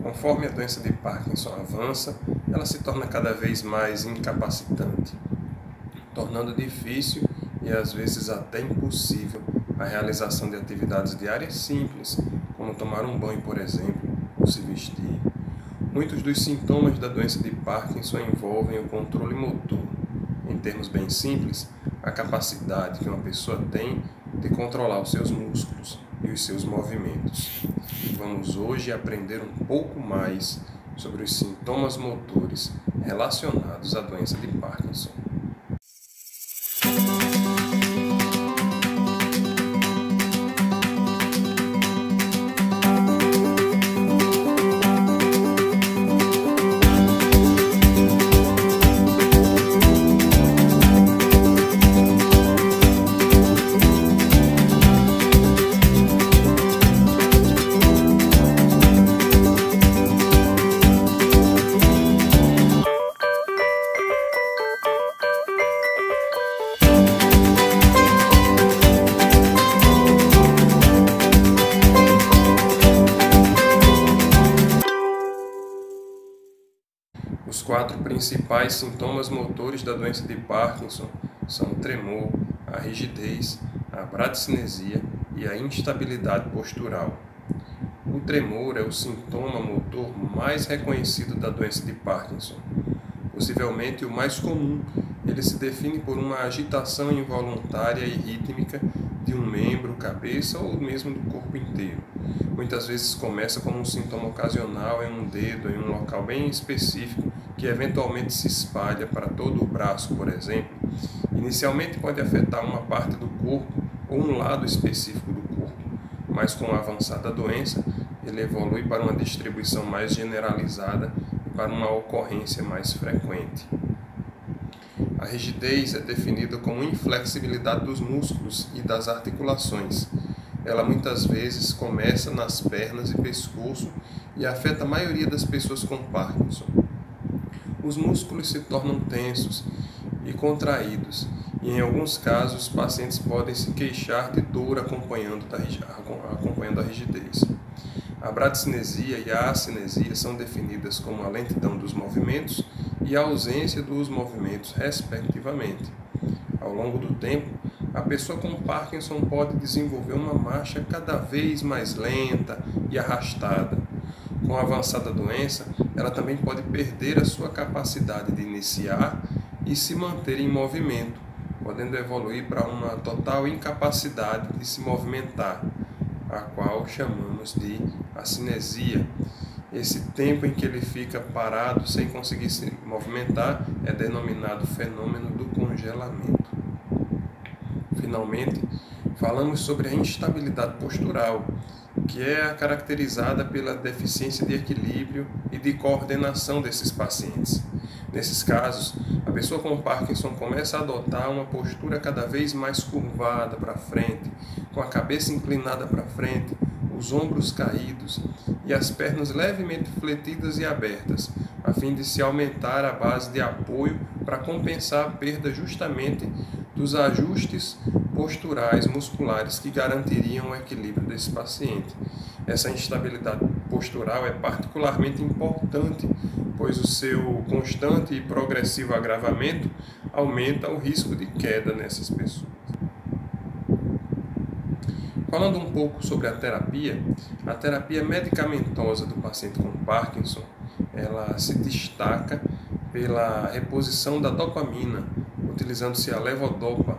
Conforme a doença de Parkinson avança, ela se torna cada vez mais incapacitante, tornando difícil e às vezes até impossível a realização de atividades diárias simples, como tomar um banho, por exemplo, ou se vestir. Muitos dos sintomas da doença de Parkinson envolvem o controle motor. Em termos bem simples, a capacidade que uma pessoa tem de controlar os seus músculos e os seus movimentos. Vamos hoje aprender um pouco mais sobre os sintomas motores relacionados à doença de Parkinson. Os 4 principais sintomas motores da doença de Parkinson são o tremor, a rigidez, a bradicinesia e a instabilidade postural. O tremor é o sintoma motor mais reconhecido da doença de Parkinson. Possivelmente o mais comum, ele se define por uma agitação involuntária e rítmica de um membro, cabeça ou mesmo do corpo inteiro. Muitas vezes começa como um sintoma ocasional em um dedo, em um local bem específico, que eventualmente se espalha para todo o braço, por exemplo. Inicialmente pode afetar uma parte do corpo ou um lado específico do corpo, mas com a avançada doença, ele evolui para uma distribuição mais generalizada e para uma ocorrência mais frequente. A rigidez é definida como inflexibilidade dos músculos e das articulações. Ela muitas vezes começa nas pernas e pescoço e afeta a maioria das pessoas com Parkinson. Os músculos se tornam tensos e contraídos, e em alguns casos os pacientes podem se queixar de dor acompanhando a rigidez. A bradicinesia e a acinesia são definidas como a lentidão dos movimentos e a ausência dos movimentos, respectivamente. Ao longo do tempo, a pessoa com Parkinson pode desenvolver uma marcha cada vez mais lenta e arrastada. Com a avançada doença, ela também pode perder a sua capacidade de iniciar e se manter em movimento, podendo evoluir para uma total incapacidade de se movimentar, a qual chamamos de acinesia. Esse tempo em que ele fica parado sem conseguir se movimentar é denominado fenômeno do congelamento. Finalmente, falamos sobre a instabilidade postural, que é caracterizada pela deficiência de equilíbrio e de coordenação desses pacientes. Nesses casos, a pessoa com Parkinson começa a adotar uma postura cada vez mais curvada para frente, com a cabeça inclinada para frente, os ombros caídos e as pernas levemente fletidas e abertas, a fim de se aumentar a base de apoio para compensar a perda justamente dos ajustes posturais musculares que garantiriam o equilíbrio desse paciente. Essa instabilidade postural é particularmente importante, pois o seu constante e progressivo agravamento aumenta o risco de queda nessas pessoas. Falando um pouco sobre a terapia medicamentosa do paciente com Parkinson, ela se destaca pela reposição da dopamina, utilizando-se a levodopa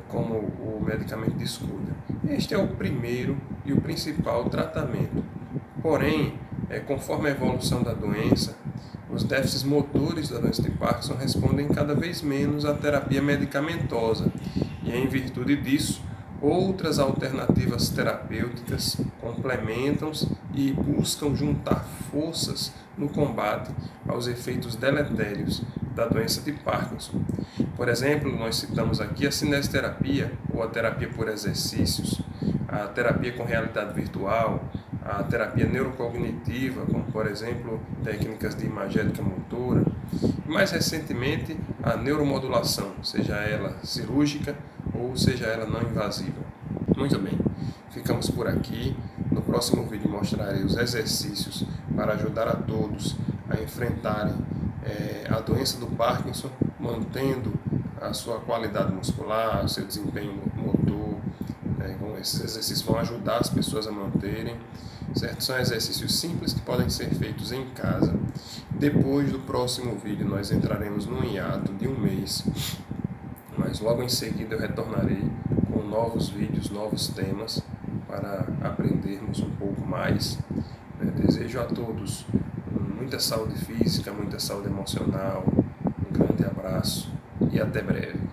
como o medicamento de escolha. Este é o primeiro e o principal tratamento. Porém, conforme a evolução da doença, os déficits motores da doença de Parkinson respondem cada vez menos à terapia medicamentosa e, em virtude disso, outras alternativas terapêuticas complementam-se e buscam juntar forças no combate aos efeitos deletérios da doença de Parkinson. Por exemplo, nós citamos aqui a cinesioterapia ou a terapia por exercícios, a terapia com realidade virtual, a terapia neurocognitiva, como por exemplo técnicas de imagética motora, e mais recentemente a neuromodulação, seja ela cirúrgica ou seja ela não invasiva. Muito bem, ficamos por aqui. No próximo vídeo mostrarei os exercícios para ajudar a todos a enfrentarem a doença do Parkinson, mantendo a sua qualidade muscular, o seu desempenho motor. Esses exercícios vão ajudar as pessoas a manterem, certo? São exercícios simples que podem ser feitos em casa. Depois do próximo vídeo nós entraremos num hiato de um mês, mas logo em seguida eu retornarei com novos vídeos, novos temas para aprendermos um pouco mais. Desejo a todos muita saúde física, muita saúde emocional, um grande abraço e até breve.